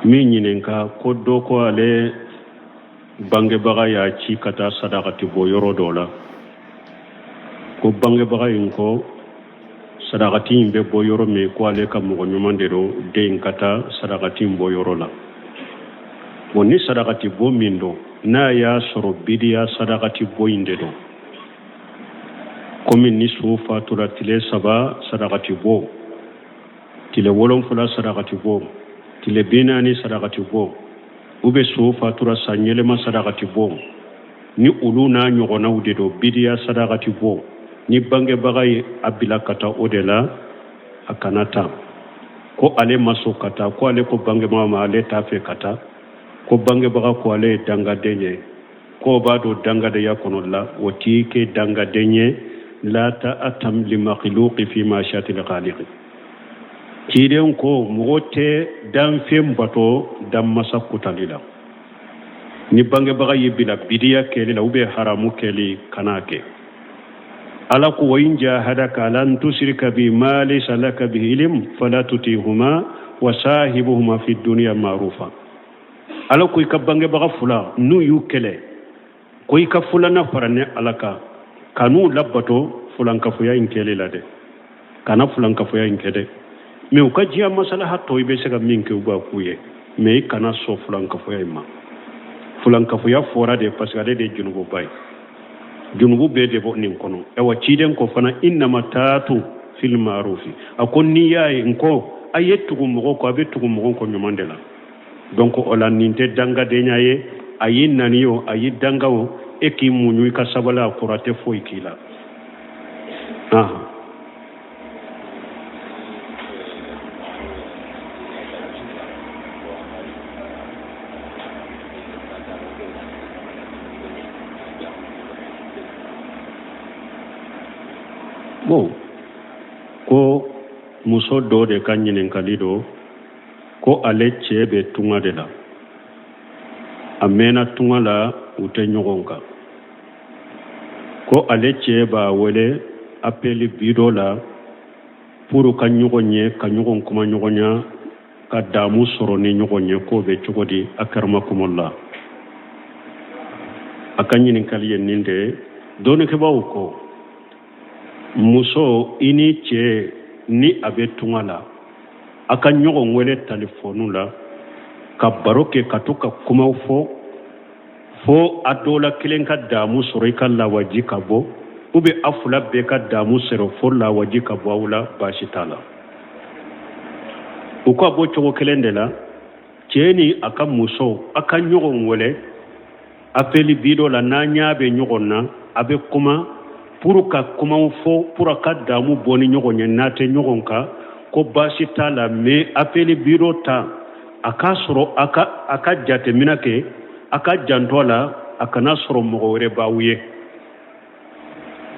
min ɲinin ka ko dɔ ko ale bangebaga y'a ci ka taa sadakati bɔ yɔrɔ dɔ la ko bangebaga in ko sadakati in bɛ bɔ yɔrɔ min ko ale ka mɔgɔ ɲuman de don den ka taa sadakati in bɔ yɔrɔ la bon ni sadakati bɔ min don n'a y'a sɔrɔ bidiya sadakati bɔ in de don komi ni su fatura tile 3 sadakati bɔ tile 7 sadakati bɔ tile 40 sadakati bɔ u bɛ su fatura san yɛlɛma sadakati bɔ ni olu n'a ɲɔgɔnnaw de don bidiya sadakati bɔ ni bangebaga ye a bila ka taa o de la a kana taa ko ale ma so ka taa ko ale ko bangebaga ma ale t'a fɛ ka taa ko bangebaga ko ale ye dangaden ye ko b'a dɔn dangadenya kɔnɔ la o t'i kɛ dangaden ye la ta'atam li makhluqi fi ma shatil khaliq ciiden ko mɔgɔ tɛ danfɛn bato danmasa kutali la ni bangebaga y'i bila bidiya kɛli la ou bien haramu kɛli kana kɛ ala ko wa in jahadaka lan tushrika bi ma laysa laka bihi ilm fala tutihuma wa sahibuhuma fi dunya ma'rufa ala ko i ka bangebaga fula n'u y'u kɛlɛ ko i ka fulana fara ni ala ka kanu labato fulankafoya in kɛli la dɛ kana fulankafoya in kɛ dɛ mais u ka diya masalaha tɔ i bɛ se ka min kɛ u b'a k'u ye mais i kana sɔn fulankafoya in ma fulankafoya fɔra de parce que ale de ye junububa ye junubu bɛɛ de bɔ nin kɔnɔ ɛwa ciden ko fana innama taatu fil ma'rufi a ko n'i y'a ye n ko a ye tugu mɔgɔ kɔ a bɛ tugu mɔgɔ kɔ ɲuman de la donc o la nin tɛ dangadenya ye a y'i nani o a y'i danga o e k'i muɲu i ka sabali a kɔrɔ a tɛ foyi k'i la bon ko muso dɔ de ka ɲininkali do ko ale cɛ bɛ tunga de la a mɛnna tunga la u tɛ ɲɔgɔn kan ko ale cɛ b'a wele appeli bi dɔ la pour ka ɲɔgɔn ye ka ɲɔgɔn kuma ɲɔgɔnya ka damu sɔrɔ ni ɲɔgɔn ye k'o bɛ cogo di akaramakumullah a ka ɲininkali ye nin de dɔɔnikɛbaaw ko muso i ni cɛ ni a bɛ tunga la a ka ɲɔgɔn wele telefɔni la ka baro kɛ ka to ka kumaw fɔ fo a dɔw la kelen ka damu sɔrɔ i ka lawaji ka bɔ ou bien a fila bɛɛ ka damu sɔrɔ fo lawaji ka bɔ aw la baasi t'a la u ka bɔ cogo kelen de la cɛ ni a ka muso a ka ɲɔgɔn wele appeli bi dɔ la n'a ɲɛ bɛ ɲɔgɔn na a bɛ kuma pour ka kumaw fɔ pour ka damu bɔ ni ɲɔgɔn ye n'a tɛ ɲɔgɔn kan ko baasi t'a la mais appeli bi dɔ ta a k'a sɔrɔ a ka jateminɛ kɛ a ka janto la a kana sɔrɔ mɔgɔ wɛrɛ b'aw ye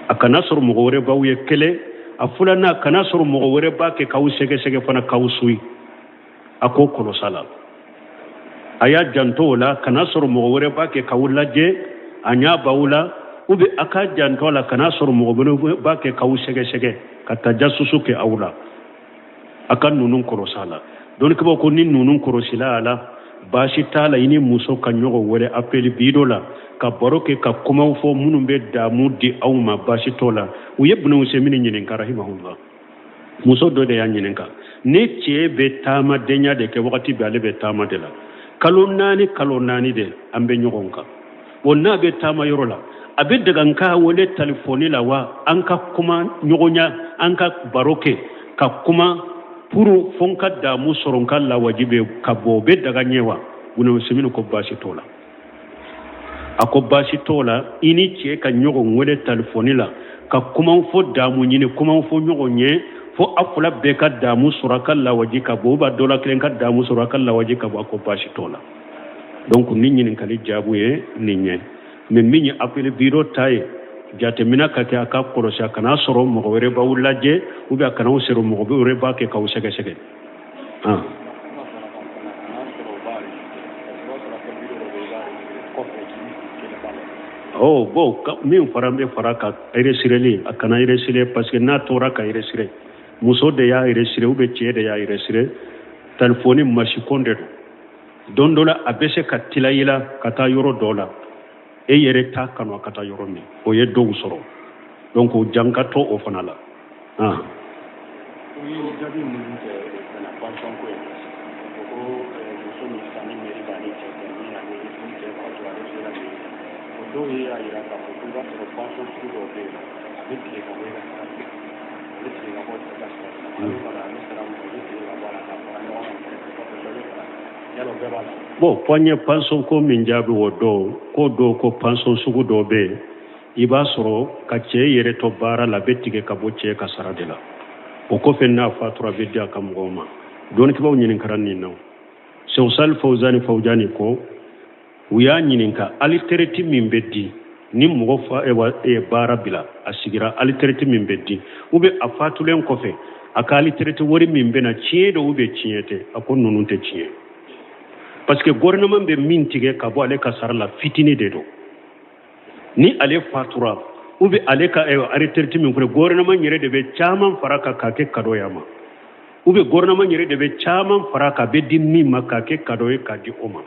a kana sɔrɔ mɔgɔ wɛrɛ b'aw ye kelen a filanan a kana sɔrɔ mɔgɔ wɛrɛ b'a kɛ k'aw sɛgɛsɛgɛ fana k'aw suyi a k'o kɔlɔsi la a y'a janto o la kana sɔrɔ mɔgɔ wɛrɛ b'a kɛ k'aw lajɛ a ɲɛ b'aw la ou bien a ka janto la kana sɔrɔ mɔgɔ wɛrɛ b'a kɛ k'aw sɛgɛsɛgɛ ka tajasusu kɛ aw la a ka ninnu kɔlɔsi la dɔɔnikɛbaaw ko ni ninnu kɔlɔsila a la baasi t'a la i ni muso ka ɲɔgɔn wɛrɛ appeli bi dɔ la ka baro kɛ ka kumaw fɔ minnu bɛ damu di aw ma baasi t'o la u ye Ibn Usaymin ɲininka rahimahullah muso dɔ de y'a ɲininka ne cɛ bɛ taamadenya de kɛ wagati bɛɛ ale bɛ taama de la kalo naani de an bɛ ɲɔgɔn kan o n'a bɛ taama yɔrɔ la a bɛ daga n k'a wele telefɔni la wa an ka kuma ɲɔgɔnya an ka baro kɛ ka kuma pour fo n ka damu sɔrɔ n ka lawaji bɛ ka bɔ o bɛ daga ɲɛ wa Ibn Usaymin ko baasi t'o la a ko baasi t'o la i ni cɛ ka ɲɔgɔn wele telefɔni la ka kumaw fɔ damu ɲini kumaw fɔ ɲɔgɔn ye fo a fila bɛɛ ka damu sɔrɔ a ka lawaji ka bɔ ou bien dɔ la kelen ka damu sɔrɔ a ka lawaji ka bɔ a ko baasi t'o la donc ni ɲininkali jaabu ye nin ye mais min ye appeli bi dɔ ta ye jateminɛ ka kɛ a ka kɔlɔsi a kana sɔrɔ mɔgɔ wɛrɛ b'aw lajɛ ou bien a kana sɔrɔ mɔgɔ wɛrɛ b'a kɛ k'aw sɛgɛsɛgɛ bon min fara bɛ fara ka resireli a kana resire parce que n'a tora ka resire muso de y'a resire ou bien cɛ de y'a resire telefɔni masikon de don don dɔ la a bɛ se ka tila i la ka taa yɔrɔ dɔ la e yɛrɛ t'a kanu a ka taa yɔrɔ min o ye dɔw sɔrɔ donc o jankatɔ o fana la bon poignée pension ko min jaabi o do ko pension sugu dɔ bɛ yen i b'a sɔrɔ ka cɛ yɛrɛ to baara la a bɛ tigɛ ka bɔ cɛ ka sara de la o kɔfɛ n'a fatura bɛ di a ka mɔgɔw ma dɔnnikibaw ɲininkara nin na Sheikh Salih Fawzani ko u y'a ɲininka alitérité min bɛ di ni mɔgɔ fa baara bila a sigira alitérité min bɛ di ou bien a fatulen kɔfɛ a ka alitérité wari min bɛ na tiɲɛ do ou bien tiɲɛ tɛ a ko ninnu tɛ tiɲɛ parce que gouvernement bɛ min tigɛ ka bɔ ale ka sara la fitini de do ni ale fatura ou bien ale ka alitérité min kɔnɔ gouvernement yɛrɛ de bɛ caman fara ka kɛ cadeau ya ma ou bien gouvernement yɛrɛ de bɛ caman fara ka bɛ di min ma ka kɛ cadeau ye ka di o ma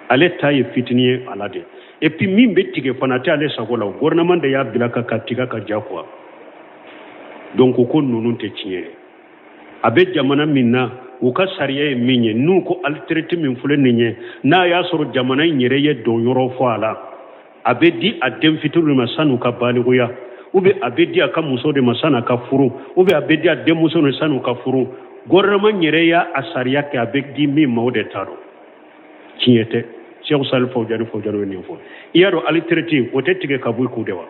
ale ta ye fitini ye ala de et puis min bɛ tigɛ fana tɛ ale sago la gouvernement de y'a bila ka tigɛ ka ja quoi donc ko ninnu tɛ tiɲɛ a bɛ jamana min na u ka sariya ye min ye n'u ko alitérité min filɛ nin ye n'a y'a sɔrɔ jamana in yɛrɛ ye don yɔrɔ fɔ a la a bɛ di a den fitinin ma san'u ka balikuya ou bien a bɛ di a ka muso de ma san'a ka furu ou bien a bɛ di a denmuso de san'u ka furu gouvernement yɛrɛ y'a sariya kɛ a bɛ di min ma o de t'a dɔn tiɲɛ tɛ Sheikh Salih Fawzani ye nin fɔ i y'a dɔn alitérité o tɛ tigɛ ka bɔ i kun de wa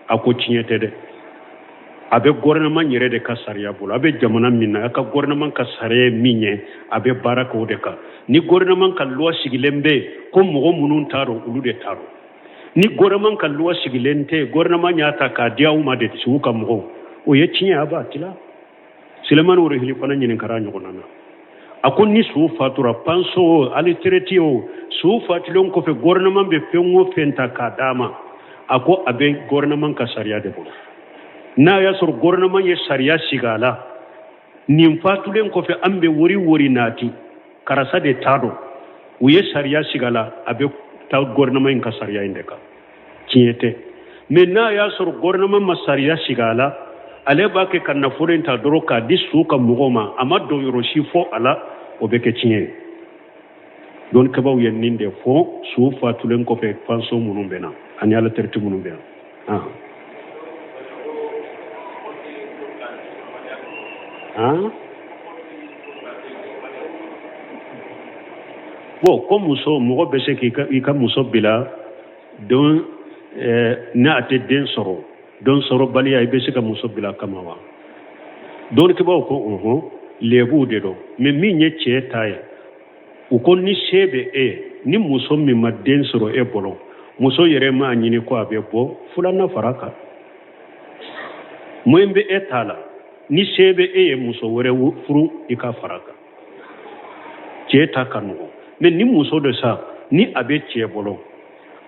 a ko tiɲɛ tɛ dɛ a bɛ gouvernement yɛrɛ de ka sariya bolo a bɛ jamana min na a ka gouvernement ka sariya ye min ye a bɛ baara kɛ o de kan ni gouvernement ka loi sigilen bɛ ko mɔgɔ minnu t'a dɔn olu de t'a dɔn ni gouvernement ka loi sigilen tɛ gouvernement y'a ta k'a di aw ma de sugu ka mɔgɔw o ye tiɲɛ a b'a tila Sulemani Orihili fana ɲininkara ɲɔgɔnna na a ko ni su fatura pension o alitérité o su fatulen kɔfɛ gouvernement bɛ fɛn o fɛn ta k'a d'a ma a ko a bɛ gouvernement ka sariya de bolo n'a y'a sɔrɔ gouvernement ye sariya sigi a la nin fatulen kɔfɛ an bɛ wari nati karasa de t'a dɔn u ye sariya sigi a la a bɛ taa gouvernement in ka sariya in de kan tiɲɛ tɛ mais n'a y'a sɔrɔ gouvernement ma sariya sigi a la ale b'a kɛ ka nafolo in ta dɔrɔn k'a di su ka mɔgɔw ma a ma don yɔrɔ si fɔ a la o bɛ kɛ tiɲɛ ye dɔnnikɛbaw ye nin de fɔ su fatulen kɔfɛ pension minnu bɛ na ani alitérité minnu bɛ na bon ko muso mɔgɔ bɛ se k'i ka muso bila don n'a tɛ den sɔrɔ don sɔrɔ baliya i bɛ se ka muso bila kama wa dɔnnikɛbaw ko lebuw de don mais min ye cɛ ta ye u ko ni se bɛ e ni muso min ma den sɔrɔ e bolo muso yɛrɛ m'a ɲini ko a bɛ bɔ filanan fara kan mun bɛ e ta la ni se bɛ e ye muso wɛrɛ furu i ka fara kan cɛ ta ka nɔgɔn mais ni muso de sa ni a bɛ cɛ bolo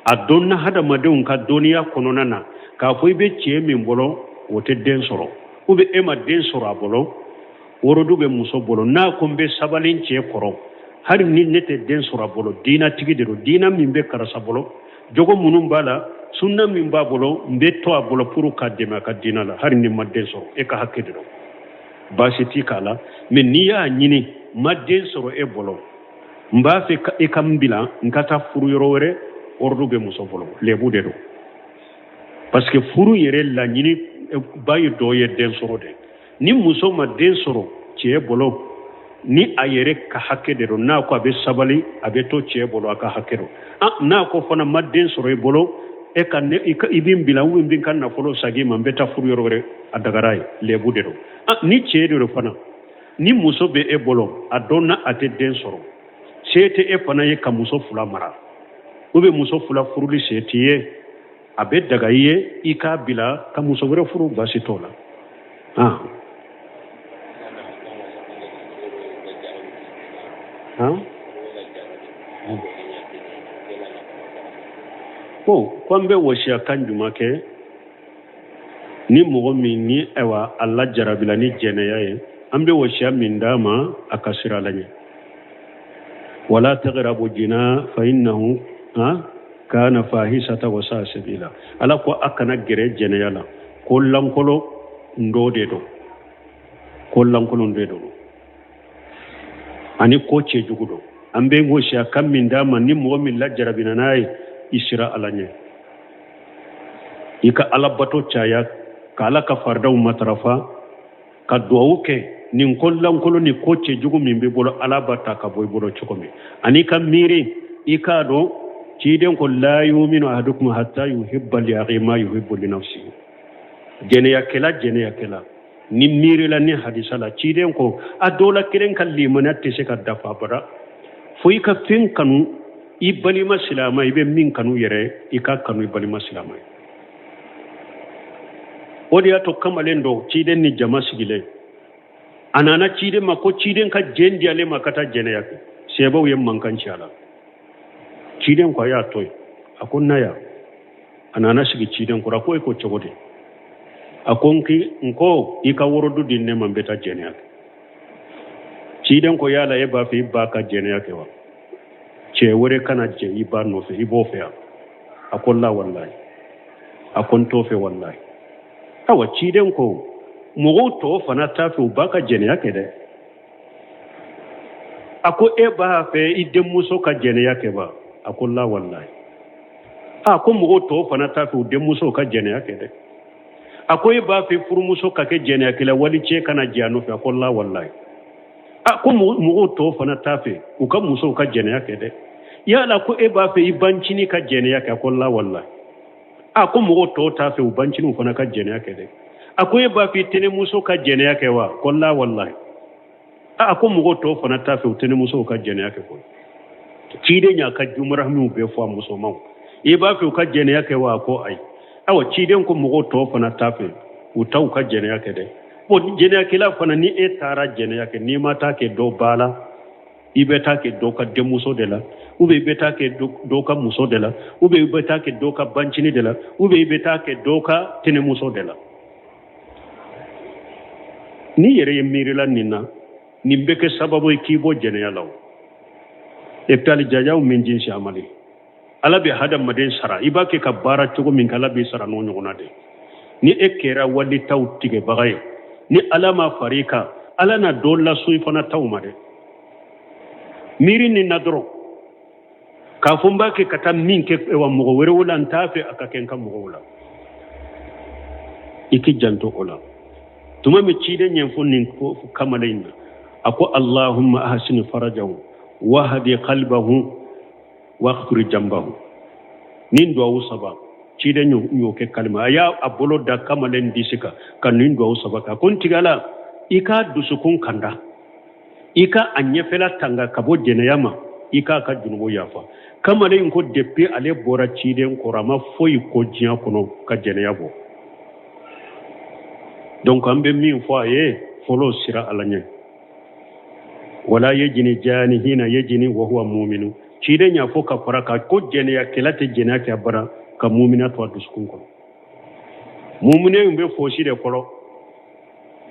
a dɔnna hadamadenw ka dɔnniya kɔnɔna na k'a fɔ i bɛ cɛ min bolo o tɛ den sɔrɔ ou bien e ma den sɔrɔ a bolo worodu bɛ muso bolo n'a ko n bɛ sabali cɛ kɔrɔ hali ni ne tɛ den sɔrɔ a bolo diinatigi de don diina min bɛ karisa bolo jogo minnu b'a la sunna min b'a bolo n bɛ to a bolo pour k'a dɛmɛ a ka diina la hali ni ma den sɔrɔ e ka hakɛ de don baasi t'i k'a la mais n'i y'a ɲini ma den sɔrɔ e bolo n b'a fɛ e ka n bila n ka taa furu yɔrɔ wɛrɛ worodu bɛ muso bolo lebu de don parce que furu yɛrɛ laɲini ba ye dɔ ye den sɔrɔ de ni muso ma den sɔrɔ cɛ bolo ni a yɛrɛ ka hakɛ de don n'a ko a bɛ sabali a bɛ to cɛ bolo a ka hakɛ don n'a ko fana ma den sɔrɔ i bolo e ka i bɛ n bila ou bien n ka nafolo sagi ma n bɛ taa furu yɔrɔ wɛrɛ a dagara ye lebu de don ni cɛ de don fana ni muso bɛ e bolo a dɔnna a tɛ den sɔrɔ se tɛ e fana ye ka muso fila mara ou bien muso fila furuli se t'i ye a bɛ daga i ye i k'a bila ka muso wɛrɛ furu baasi t'o la ko an bɛ wasiya kan jumɛn kɛ ni mɔgɔ min ni ayiwa Allah jarabila ni jɛnɛya ye an bɛ wasiya min d'a ma a ka sira la ɲɛ wala taqrabu jina fa innahu kana fahisata wa sa'a sabila ala ko akana gere jene yala kollankolo ndode do kollankolo ndode do ani ko ce jugudo ambe ngo sha kam min dama ni mo min la jarabina nay isra alanye ika alabato chaya kala ka fardaw matrafa ka duwuke nin kollankolo ni ko ce jugu min be bolo alabata ka boy bolo chokomi ani kam miri ika do ciden ko la yuminu ahadukum hatta yuhibba li akhi ma yuhibbu li nafsihi jene yakela ni miri la ni hadisa la ciden ko adola kiren kalli manatti se ka dafa bara fo ika fin kanu ibali maslama ibe min kanu yere ika kanu ibali maslama odi ato kamalen do ciden ni jama sigile anana ciden ma ko ciden ka jendi ale makata jene yake sebo yem mankan chala ciden ko ya toy akon naya anana sigi ciden ko rako ko chogode akonki nko ika worodu dinne mambeta jene yake ciden ko yala e ba fi ba ka jene yake wa ce wore kana je iba no fe ibo fe akon la wallahi akon to fe wallahi awa ciden ko mo to fana tafi ba ka jene yake de ako e ba fe idem muso ka jene yake ba akolla wallahi ko mo to fana tafi idem muso ka jene yake de akoy ba fe furu muso ka ke jene yake la wali ce kana jano fe akolla wallahi ko mo to fana tafi u ka muso ka jene yake de yala ko e ba fe ibanci ni ka jene yake akolla wallahi ko mo to tafi u banci ni fana ka jene yake de akoy ba fe tene muso ka jene yake wa kolla wallahi ko mo to fana tafi u tene muso ka jene yake ko cide nya ka jumra mu be fo muso maw e ba fe ka jene yake wa ko ai awa ciden ko mo to fana tafi u taw ka jene yake de bo jene yake la fana ni e tara jene yake ni mata ke do bala ibe ta ke do ka de muso de la ube ibe ta ke do ka muso de la ube ibe ta ke do ka bancini de la ube ibe ta ke do ka tene muso de la ni yere yemiri la nina ni beke sababu kibo jene yalaw eftali jajaw min jinsi amali ala be hadam maden sara ibake ka bara cogo min kala be sara no nyogona de ni ekera wali taw tige bagay ni alama farika ala na dolla suy fana taw made miri ni nadro ka fumba ke kata min ke wa mo were wala ntafe akaken kam mo wala iki janto ola tuma mi cide nyen fon nin ko kamalayna ako allahumma ahsin farajahu wahdi qalbahu waqtur jambahu nin do usaba cide nyo ke kalma ya abolo da kamalen disika kan nin do usaba ka kon tigala ika dusukun kanda ika anye fela tanga kabo jeneyama ika ka junubo yafa kamalen ko deppe ale bora cide ko rama foyi ko jiya kono ka jeneyabo donc ambe min fo folo sira alanya wala yajini jani hina yajini wa huwa mu'minu cide nya fo ka faraka ko jene ya kelate jene ya bara ka mu'mina to duskun ko mu'mine umbe fo sire kolo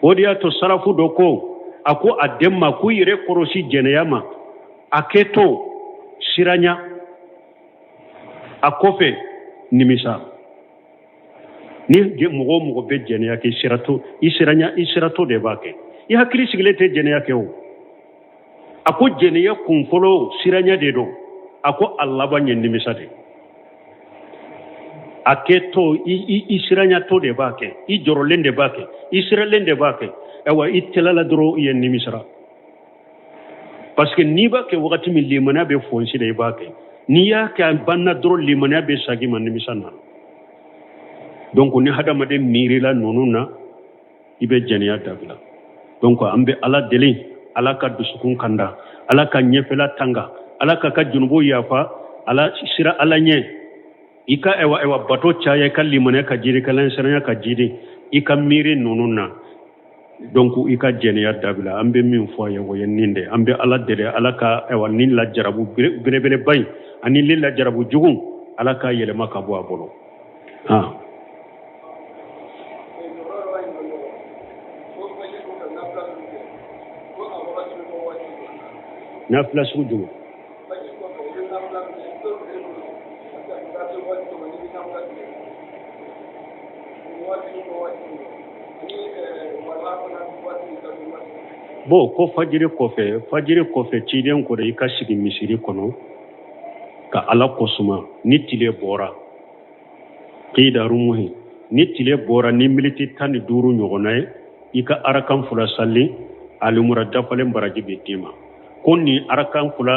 odiya to sarafu doko ako ademma ku yire korosi jene yama aketo siranya akofe nimisa ni je mugo be jene ya ke sirato isirato de bake ya hakiri sigilete jene ya ke o ako jene ya kunfolo siranya de do ako Allah banye nimisa de aketo isiranya to de bake I jorolende bake isiralende bake ewa itilala dro yen nimisra parce que ni bake wakati mi limana be fonsi de bake ni ya ka banna dro limana be sagi man nimisana donc ni hada made mirila nonuna ibe jeniya dabila donc ambe ala deli ala ka dusukun kanda ala ka nyefela tanga ala ka junubo yafa ala sira ala nye ika ewa bato chaya ka limane ka jiri kala seranya ka jiri ika miri nonuna donc ika jeniya dabila ambe min fo ya woyeninde ambe ala dele ala ka ewa nin la jarabu bele bay ani lilla jarabu jugun ala ka yele maka bo abolo ha na flash wujugu bo ko fajiri kofe ciden ko da ika shigi misiri kono ka ala kosuma ni tile bora qida rumuhi ni tile bora ni militi tan duru nyogona ika arakan fula salli alumura dafalen baraji betima konni arakan fula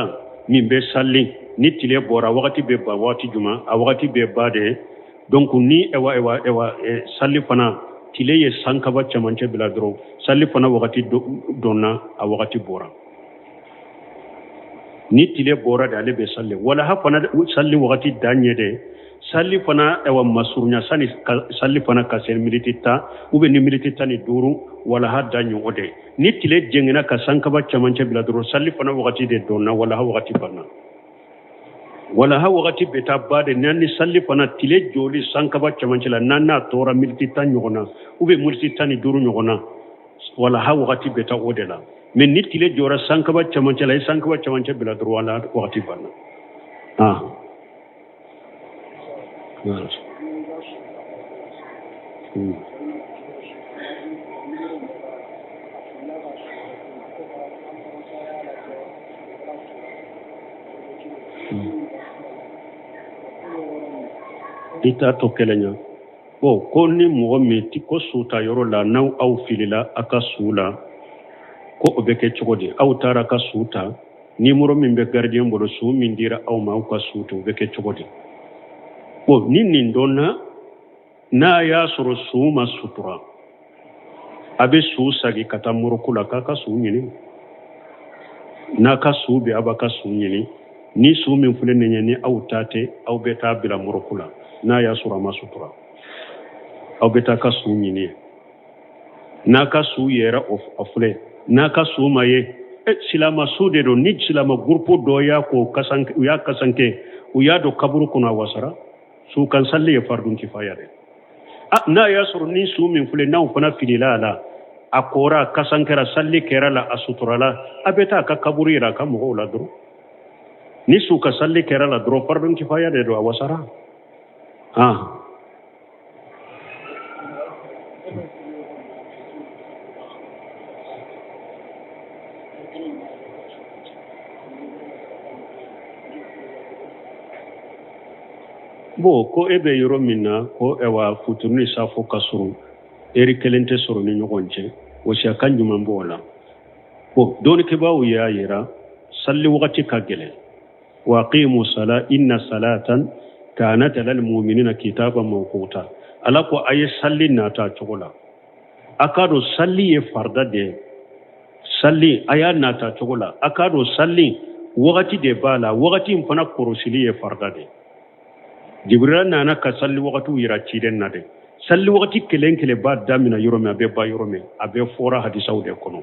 min be salli ni tile bora wakati be ba wakati juma a wakati be ba de donc ni ewa salli fana tile ye sankaba chamanche bila dro salli fana wakati donna a wakati bora ni tile bora da ale be salli wala ha fana salli wakati danye de salli fana ewa masurnya sani salli fana ka sen militita ube ni militita ni duru wala ha danyo ode ni tile jengena ka sankaba chamanche bila dro salli fana wakati de donna wala ha wakati fana wala ha wakati beta bade nani salli fana tile joli sankaba chamanche la nana tora militita nyogona ube militita ni duru nyogona wala ha wakati beta ode la men ni tile jora sankaba chamanche la sankaba chamanche bila dro wala wakati fana Yes. Ita to kelenya ko ni mo mi ti ko suta yoro la naw aw filila aka sula ko obeke chogodi aw tara ka suta ni muro min be gardien bodo su min dira aw ma ka suta obeke chogodi ko nin donna na ya soro suma sutura abe su sagi kata muro kula ka su nyini na ka su be abaka su nyini ni su min fule ni aw tate aw beta bila muro kula na ya soro ma sutura aw beta ka su nyini na ka su yera of fule na ka su maye silama su de do ni silama grupo do ya ko kasanke uya do kaburu kuna wasara su kan salli ya fardun kifaya de na ya suru ni su min fule na fana filila la akora kasankera salli kera la asutura la abeta ka kaburi ra ka mo la dro ni su ka salli kera la dro fardun kifaya de do wasara bo ko ebe yoro minna ko ewa futurni safo kasuru eri kelente soro ni nyogonche wo sha kanjuma mbola bo doni ke bawu ya yira salli wakati ka gele wa qimu sala inna salatan kanat lil mu'minina kitaban mawquta ala ko ayi salli na ta chogola akado salli e farda de salli aya na ta chogola akado salli wakati de bala wakati mfana korosili e farda de jibril nana ka salli wakati yira ciden na de salli wakati kele ba damina yorome abe ba yorome abe fora hadisa ude kono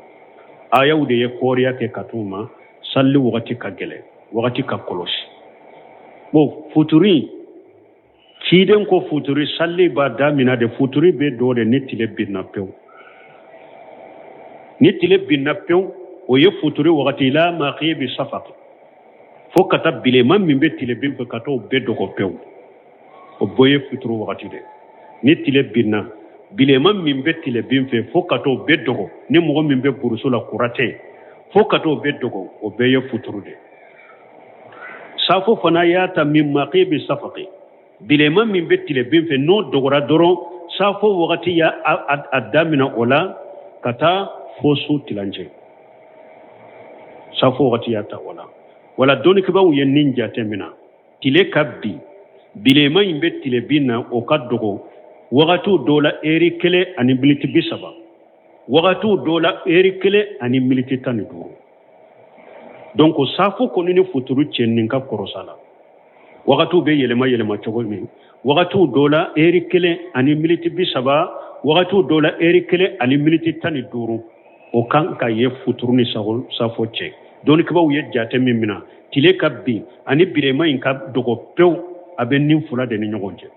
aya ude ye koriya ke katuma salli wakati ka gele wakati ka kolosi bo futuri ciden ko futuri salli ba damina de futuri be do de netile binna pew o ye futuri wakati la maqibi safaq fo kata bile man min be tile bin kato be do ko pew o boye futuru wakati de ni tile binna bilema min be tile bin fe fo kato be dogo ni mogo min be buruso la kurate fo kato be dogo o beye futuru de safo fana yata min maqibi safaqi bilema min be tile bin fe no dogora doron safo wakati ya adamina ola kata fo su tilanje safo wakati yata wala doni kiba uye ninja temina tile kabbi bilema imbe tile binna o kadogo wagatu dola eri kele ani militi bisaba wagatu dola eri kele ani militi tani duru donc safo konini futuru chennin ka korosala wagatu be yelema chogo mi wagatu dola eri kele ani militi bisaba wagatu dola eri kele ani militi tani duru o kan ka ye futuru ni safo che doni kiba uye jate mimina tile kabbi ani bilema inka dogo pew abe nin fula de ni nyogonje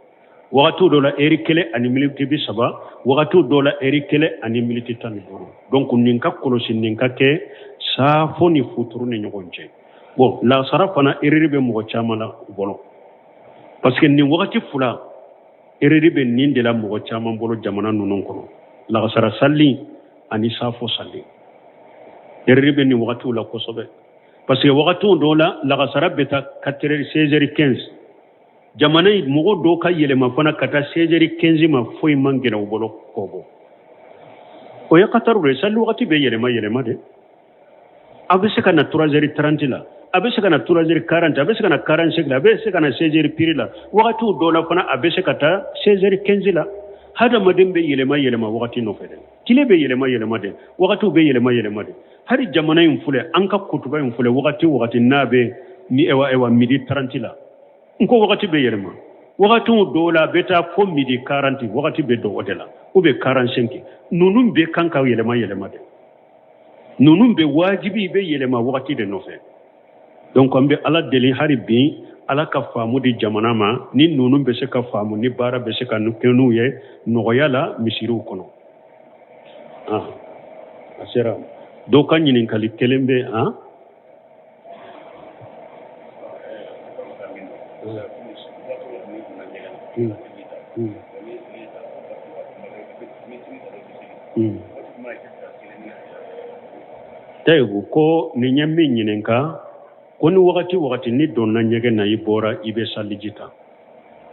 wagatu dola eri kele ani militi bisaba wagatu dola eri kele ani militi tani duru donc ninka kolosi ninka ke safo ni futuru ni nyogonje bon la sarafana eriri be mo chamala bolo parce que ni wagati fula ereri be nin de la mɔgɔ caman bolo jamana ninnu kɔnɔ lagasara salli ani safo salli ereri be nin wagatiw la kosɛbɛ parce que wagatiw dɔw la lagasara bɛ taa 16h15 jamana mɔgɔ dɔw ka yɛlɛma fana ka taa 16h15 ma foyi man gɛrɛ u bolo kɔ bɔ o ye kataru de salli wagati bɛ yɛlɛma de a bɛ se ka na 3h30 la a bɛ se ka na 3h40 a bɛ se ka na 45 la a bɛ se ka na 16h piri la wagatiw dɔw la fana a bɛ se ka taa 16h15 la hadamaden bɛ yɛlɛma wagati nɔfɛ dɛ tile bɛ yɛlɛma dɛ wagatiw bɛ yɛlɛma de hali jamana in filɛ an ka kutuba in filɛ wagati n'a bɛ ni ewa midi 30 la n ko wagati bɛ yɛlɛma wagatiw dɔw la a bɛ taa fo midi 40 wagati bɛ dɔgɔ de la ou bien 45 ninnu bɛ kan ka yɛlɛma de ninnu bɛ wajibi bɛ yɛlɛma wagati de nɔfɛ donc an bɛ ala deli hari bi ala ka faamu di jamana ma ni ninnu bɛ se ka faamu ni baara bɛ se ka kɛ n'u ye nɔgɔya la misiriw kɔnɔ a sera dɔw ka ɲininkali kelen bɛ tayibu ko ni ɲɛ min ɲininka ko ni wagati ni donna ɲɛgɛn na i bɔra i bɛ saliji ta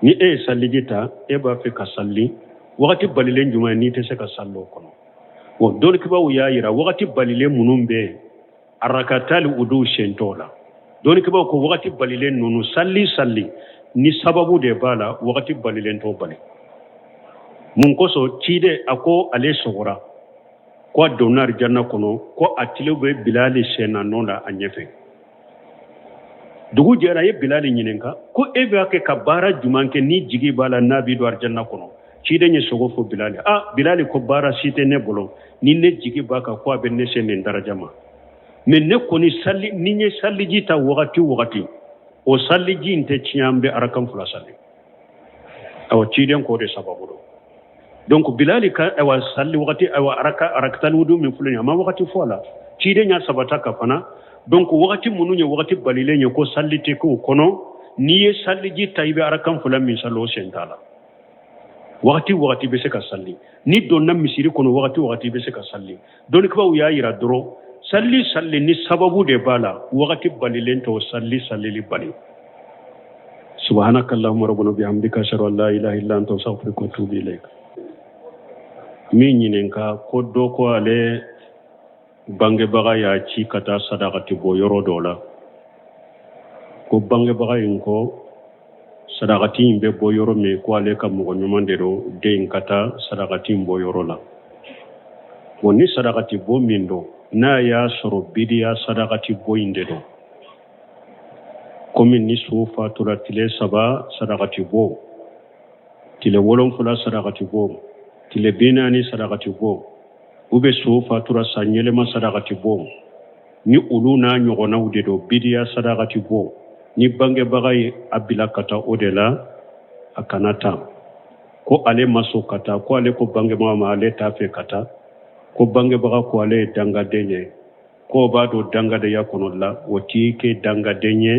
ni e ye saliji ta e b'a fɛ ka salli wagati balilen jumɛn n'i tɛ se ka salli o kɔnɔ bon dɔnnikibaw y'a yira wagati balilen minnu bɛ arakatali udu sentɔ la dɔnnikibaw ko wagati balilen ninnu salli ni sababu de b'a la wagati balilen t'o bali mun kosɔn ciden a ko ale sɔgɔra ko a donna arijanna kɔnɔ ko a tile bɛ bilali sen na nɔ la a ɲɛfɛ dugu jɛra a ye bilali ɲininka ko e b'a kɛ ka baara jumɛn kɛ ni jigi b'a la n'a b'i don arijanna kɔnɔ ciden ye sogo fɔ bilali bilali ko baara si tɛ ne bolo ni ne jigi b'a kan ko a bɛ ne se nin daraja ma mais ne kɔni ni n ye saliji ta wagati o saliji in tɛ tiɲɛ an bɛ arakan fila salli awɔ ciden k'o de sababu don donc bilali ka salli wagati arakatali wudu min filɛ nin ye a ma wagati fɔ a la ciden y'a sabata ka fana donc wagati minnu ye wagati balilen ye ko salli tɛ k'o kɔnɔ n'i ye salliji ta i bɛ arakan fila min salli o sen t'a la wagati bɛ se ka salli ni donna misiri kɔnɔ wagati bɛ se ka salli dɔnnikibaw y'a yira dɔrɔn salli ni sababu de b'a la wagati balilen t'o sallili bali subhanakallahumma rabbana bihamdika ashhadu an la ilaha illa anta astaghfiruka wa atubu ilayk min ɲininka ko dɔ ko ale bangebaga y'a ci ka taa sadakati bɔ yɔrɔ dɔ la ko bangebaga in ko sadakati in bɛ bɔ yɔrɔ min ko ale ka mɔgɔ ɲuman de don den ka taa sadakati in bɔ yɔrɔ la bon ni sadakati bɔ min don n'a y'a sɔrɔ bidiya sadakati bɔ in de don komi ni so fatura tile 3 sadakati bɔ tile 7 sadakati bɔ tile 40 sadakati bɔ u bɛ so fatura san yɛlɛma sadakati bɔ ni olu n'a ɲɔgɔnnaw de don bidiya sadakati bɔ ni bangebaga ye a bila ka taa o de la a kana taa ko ale ma sɔn ka taa ko ale ko bangebaga ma ale t'a fɛ ka taa ko bangebaga ko ale ye dangaden ye ko b'a dɔn dangadeya kɔnɔ la o t'i kɛ dangaden ye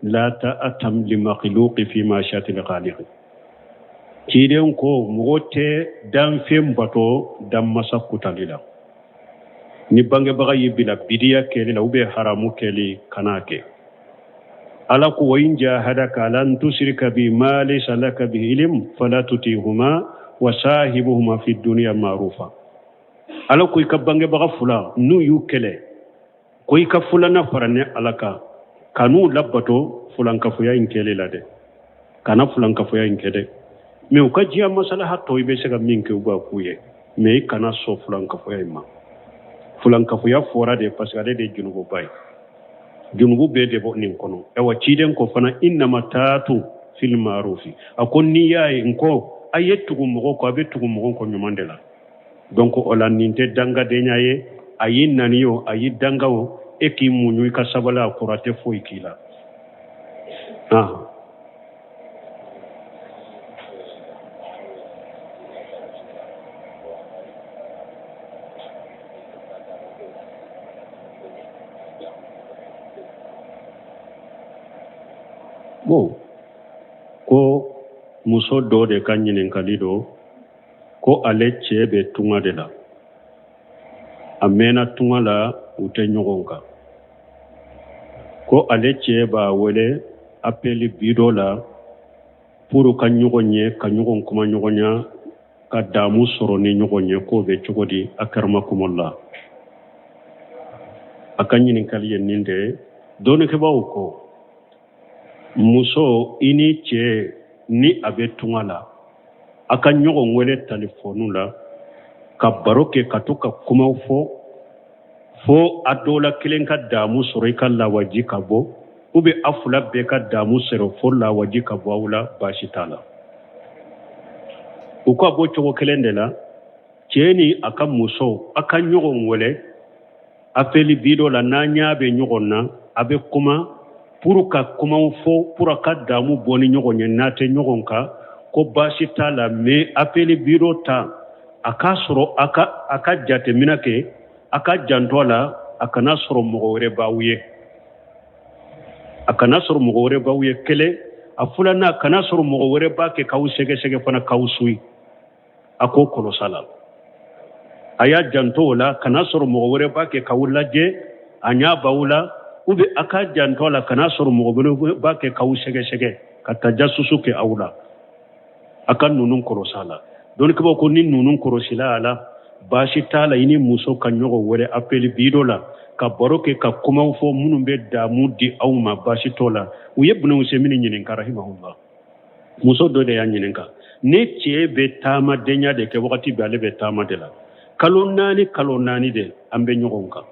la ta'atam li makhluqi fi ma'shatil khaliq ciden ko mɔgɔ tɛ danfɛn bato danmasa kutali la ni bangebaga y'i bila bidiya kɛli la ubiyɛn haramu kɛli kana kɛ ala ko wa in jahadaka lan tushrika bi ma laysa laka bihi ilm fala tutihuma wa sahibuhuma fi dunya ma'rufa ala ko i ka bangebaga fula n'u y'u kɛlɛ ko i ka fulana fara ni ala kan kan'u labato fulankafoya in kɛli la dɛ kana fulankafoya in kɛ dɛ mais u ka diya masalaha tɔ i bɛ se ka min kɛ u b'a k'u ye mais i kana sɔn fulankafoya in ma fulankafoya fɔra de parce que ale de ye junububa ye junubu bɛɛ de bɔ nin kɔnɔ ɛwa ciden ko fana innama taatu fil ma'rufi a ko n'i y'a ye n kɔ a ye tugu mɔgɔ kɔ a bɛ tugu mɔgɔ kɔ ɲuman de la donc o la nin tɛ dangadenya ye a y'i nani o a y'i danga o e k'i muɲu i ka sabali a kɔrɔ a tɛ foyi k'i la bon ko muso dɔ de ka ɲininkali do ko ale cɛ bɛ tunga de la a mɛnna tunga la u tɛ ɲɔgɔn kan ko ale cɛ b'a wele appeli bi dɔ la pour ka ɲɔgɔn ye ka ɲɔgɔn kuma ɲɔgɔnya ka daamu sɔrɔ ni ɲɔgɔn ye k'o bɛ cogo di akaramakumullah a ka ɲininkali ye nin de dɔɔnikɛbaaw ko muso i ni cɛ ni a bɛ tunga la a ka ɲɔgɔn wele telefɔni la ka baro kɛ ka to ka kumaw fo a dɔw la kelen ka daamu sɔrɔ i ka lawaji ka bɔ ou bien a fila bɛɛ ka daamu sɔrɔ fo lawaji ka bɔ aw la baasi t'a la u ka bɔ cogo kelen de la cɛ ni a ka muso a ka ɲɔgɔn wele appeli bi dɔ la n'an ɲa bɛ ɲɔgɔn na a bɛ kuma pour ka kumaw fɔ pour a ka daamu bɔ ni ɲɔgɔn ye n'a tɛ ɲɔgɔn kan ko baasi t'a la mais appeli bi dɔ ta a k'a sɔrɔ a ka jateminɛ kɛ a ka janto a la a kana sɔrɔ mɔgɔ wɛrɛ b'aw ye a kana sɔrɔ mɔgɔ wɛrɛ b'aw ye kelen a filanan a kana sɔrɔ mɔgɔ wɛrɛ b'a kɛ k'aw sɛgɛsɛgɛ fana k'aw suyi a k'o kɔlɔsi a la a y'a janto o la kana sɔrɔ mɔgɔ wɛrɛ b'a kɛ k'aw lajɛ a ɲa b'aw la ou bien a ka janto a la kana sɔrɔ mɔgɔ wɛrɛ b'a kɛ k'aw sɛgɛsɛgɛ ka tajasusu kɛ aw la a ka ninnu kɔlɔsi a la dɔɔnikɛbaaw ko ni ninnu kɔlɔsila a la baasi t'a la i ni muso ka ɲɔgɔn wɛrɛ appeli bi dɔ la ka baro kɛ ka kumaw fɔ minnu bɛ daamu di aw ma baasi t'o la u ye Buna Usemini ɲininka rahimahullah muso dɔ de y'a ɲininka ne cɛ bɛ taamadenya de kɛ wagati bɛɛ ale bɛ taama de la kalo naani de an bɛ ɲɔgɔn kan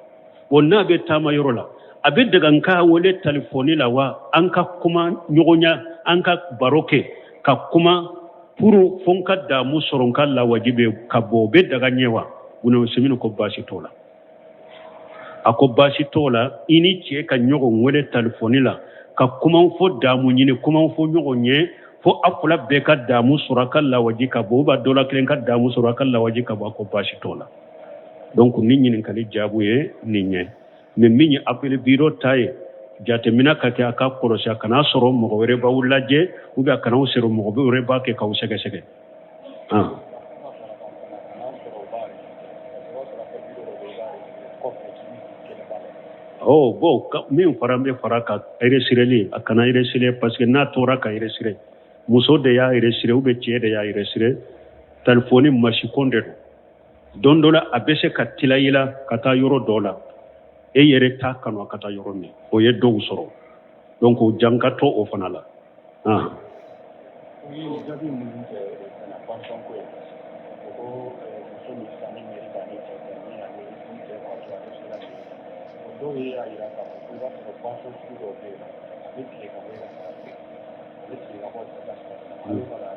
wa n'a bɛ taama yɔrɔ la a bɛ daga n ka wele telefɔni la wa an ka kuma ɲɔgɔnya an ka baro kɛ ka kuma pour fo n ka daamu sɔrɔ n ka lawaji bɛ ka bɔ o bɛ daga ɲɛ wa Buna Usemini ko baasi t'o la a ko baasi t'o la i ni cɛ ka ɲɔgɔn wele telefɔni la ka kumaw fɔ daamu ɲini kumaw fɔ ɲɔgɔn ye fo a fila bɛɛ ka daamu sɔrɔ a ka lawaji ka bɔ ou bien dɔ la kelen ka daamu sɔrɔ a ka lawaji ka bɔ a ko baasi t'o la donc ni ɲininkali jaabu ye nin ye mais min ye appeli bi dɔ ta ye jateminɛ ka kɛ a ka kɔlɔsi a kana sɔrɔ mɔgɔ wɛrɛ b'aw lajɛ ou bien a kana sɔrɔ mɔgɔ wɛrɛ b'a kɛ k'aw sɛgɛsɛgɛ bon min fara n bɛ fara ka resireli a kana resire parce que n'a tora ka resire muso de y'a resire ou bien cɛ de y'a resire telefɔni masikon de don dɔ la a bɛ se ka tila i la ka taa yɔrɔ dɔ la e yɛrɛ t'a kanu a ka taa yɔrɔ min o ye dɔw sɔrɔ donc o jankatɔ o fana la dɔw ye a yira k'a fɔ ko i b'a sɔrɔ pension sugu dɔw bɛ yen nɔ a bɛ tile ka bɔ i ka sara fɛ a bɛ tile ka bɔ i ka sara fɛ